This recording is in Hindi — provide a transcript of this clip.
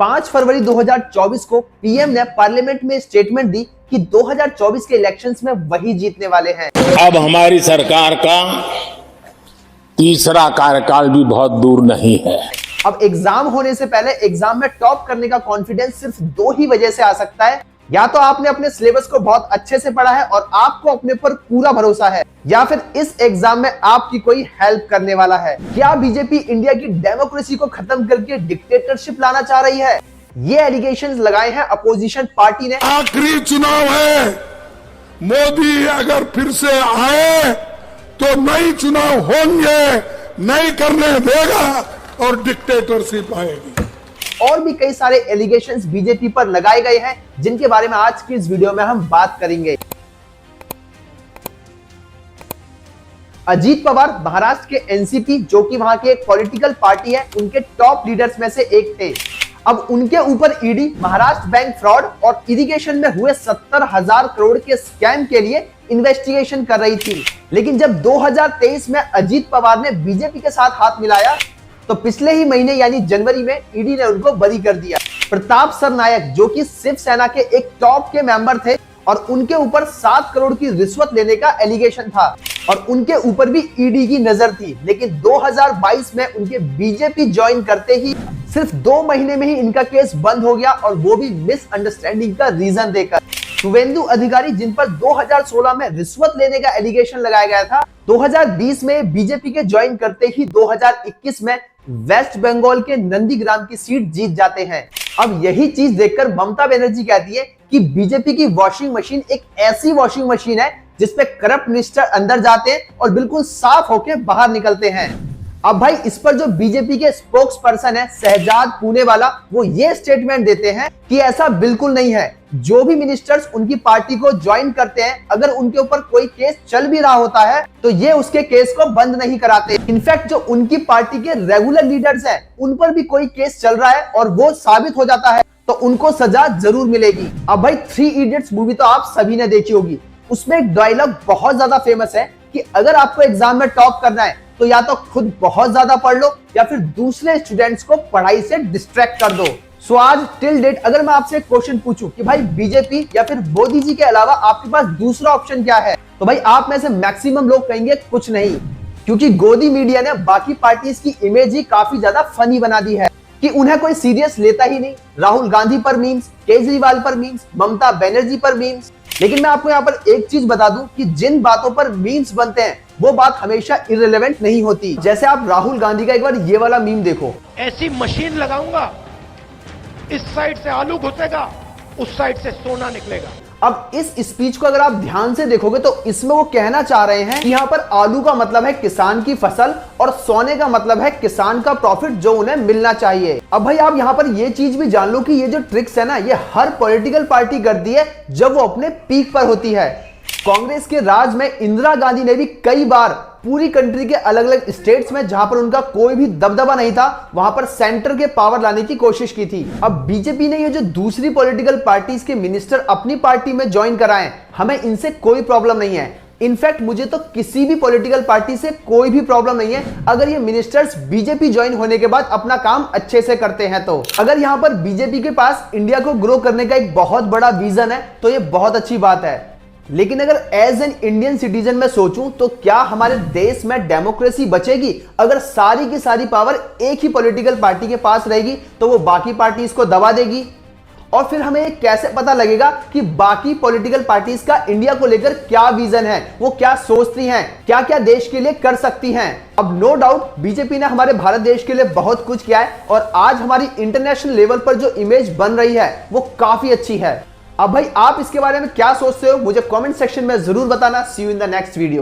5 फरवरी 2024 को पीएम ने पार्लियामेंट में स्टेटमेंट दी कि 2024 के इलेक्शंस में वही जीतने वाले हैं। अब हमारी सरकार का तीसरा कार्यकाल भी बहुत दूर नहीं है। अब एग्जाम होने से पहले एग्जाम में टॉप करने का कॉन्फिडेंस सिर्फ दो ही वजह से आ सकता है। या तो आपने अपने सिलेबस को बहुत अच्छे से पढ़ा है और आपको अपने पर पूरा भरोसा है, या फिर इस एग्जाम में आपकी कोई हेल्प करने वाला है। क्या बीजेपी इंडिया की डेमोक्रेसी को खत्म करके डिक्टेटरशिप लाना चाह रही है? ये एलिगेशंस लगाए हैं अपोजिशन पार्टी ने। आखिरी चुनाव है, मोदी अगर फिर से आए तो नई चुनाव होंगे, नहीं करने देगा और डिक्टेटरशिप आएगी। और भी कई सारे एलिगेशंस बीजेपी पर लगाए गए हैं, जिनके बारे में आज की इस वीडियो में हम बात करेंगे। अजीत पवार महाराष्ट्र के एनसीपी, जो कि वहां की एक पॉलिटिकल पार्टी है, उनके टॉप लीडर्स में से एक थे। अब उनके ऊपर ईडी महाराष्ट्र बैंक फ्रॉड और इरिगेशन में हुए 70,000 करोड़ के स्कैम के लिए इन्वेस्टिगेशन कर रही थी। लेकिन जब 2023 में अजीत पवार ने बीजेपी के साथ हाथ मिलाया तो पिछले ही महीने यानी जनवरी में ईडी ने उनको बरी कर दिया। प्रताप सरनायक, जो कि शिवसेना के एक टॉप के मेंबर थे और उनके ऊपर 7 करोड़ की रिश्वत लेने का एलिगेशन था और उनके ऊपर भी ईडी की नजर थी। लेकिन 2022 में उनके बीजेपी ज्वाइन करते ही सिर्फ 2 महीने में ही इनका केस बंद हो गया, और वो भी मिसअंडरस्टैंडिंग का रीजन देकर। शुवेंदु अधिकारी, जिन पर 2016 में रिश्वत लेने का एलिगेशन लगाया गया था, 2020 में बीजेपी के ज्वाइन करते ही 2021 में वेस्ट बंगाल के नंदीग्राम की सीट जीत जाते हैं। अब यही चीज देखकर ममता बनर्जी कहती है कि बीजेपी की वॉशिंग मशीन एक ऐसी वॉशिंग मशीन है जिसपे करप्ट मिनिस्टर अंदर जाते हैं और बिल्कुल साफ होके बाहर निकलते हैं। अब भाई, इस पर जो बीजेपी के स्पोक्स पर्सन है शहजाद पूनेवाला, वो ये स्टेटमेंट देते हैं कि ऐसा बिल्कुल नहीं है। जो भी मिनिस्टर्स उनकी पार्टी को ज्वाइन करते हैं, अगर उनके ऊपर कोई केस चल भी रहा होता है तो ये उसके केस को बंद नहीं कराते। इनफैक्ट जो उनकी पार्टी के रेगुलर लीडर्स हैं, उन पर भी कोई केस चल रहा है और वो साबित हो जाता है तो उनको सजा जरूर मिलेगी। अब भाई, 3 इडियट्स मूवी तो आप सभी ने देखी होगी। उसमें एक डायलॉग बहुत ज्यादा फेमस है कि अगर आपको एग्जाम में टॉप करना है तो या तो खुद बहुत ज्यादा पढ़ लो या फिर दूसरे स्टूडेंट्स को पढ़ाई से डिस्ट्रैक्ट कर दो। सो आज टिल डेट अगर मैं आपसे एक क्वेश्चन पूछूं कि भाई बीजेपी या फिर मोदी जी के अलावा आपके पास दूसरा ऑप्शन क्या है, तो भाई आप में से मैक्सिमम लोग कहेंगे कुछ नहीं, क्योंकि गोदी मीडिया ने बाकी पार्टीज की इमेज ही काफी ज्यादा फनी बना दी है कि उन्हें कोई सीरियस लेता ही नहीं। राहुल गांधी पर मीम्स, केजरीवाल पर मीम्स, ममता बनर्जी पर मीम्स। लेकिन मैं आपको यहाँ पर एक चीज बता दूं कि जिन बातों पर मीम्स बनते हैं वो बात हमेशा इररिलेवेंट नहीं होती। जैसे आप राहुल गांधी का एक बार ये वाला मीम देखो। ऐसी मशीन लगाऊंगा, इस साइड से आलू घुसेगा, उस साइड से सोना निकलेगा। अब इस स्पीच को अगर आप ध्यान से देखोगे तो इसमें वो कहना चाह रहे हैं कि यहाँ पर आलू का मतलब है किसान की फसल और सोने का मतलब है किसान का प्रॉफिट जो उन्हें मिलना चाहिए। अब भाई, आप यहाँ पर ये चीज भी जान लो कि ये जो ट्रिक्स है ना, ये हर पॉलिटिकल पार्टी करती है जब वो अपने पीक पर होती है। कांग्रेस के राज में इंदिरा गांधी ने भी कई बार पूरी कंट्री के अलग अलग स्टेट्स में, जहां पर उनका कोई भी दबदबा नहीं था, वहां पर सेंटर के पावर लाने की कोशिश की थी। अब बीजेपी ने ये जो दूसरी पॉलिटिकल पार्टीज के मिनिस्टर अपनी पार्टी में ज्वाइन कराएं, हमें इनसे कोई प्रॉब्लम नहीं है। इनफैक्ट मुझे तो किसी भी पॉलिटिकल पार्टी से कोई भी प्रॉब्लम नहीं है अगर ये मिनिस्टर्स बीजेपी ज्वाइन होने के बाद अपना काम अच्छे से करते हैं। तो अगर यहाँ पर बीजेपी के पास इंडिया को ग्रो करने का एक बहुत बड़ा विजन है तो ये बहुत अच्छी बात है। लेकिन अगर एज एन इंडियन सिटीजन में सोचूं तो क्या हमारे देश में डेमोक्रेसी बचेगी अगर सारी की सारी पावर एक ही पॉलिटिकल पार्टी के पास रहेगी तो वो बाकी पार्टीज को दबा देगी? और फिर हमें ये कैसे पता लगेगा कि बाकी पॉलिटिकल पार्टीज का इंडिया को लेकर क्या विजन है, वो क्या सोचती हैं, क्या क्या देश के लिए कर सकती हैं? अब नो डाउट बीजेपी ने हमारे भारत देश के लिए बहुत कुछ किया है और आज हमारी इंटरनेशनल लेवल पर जो इमेज बन रही है वो काफी अच्छी है। अब भाई, आप इसके बारे में क्या सोचते हो मुझे कमेंट सेक्शन में जरूर बताना। See you in the next video.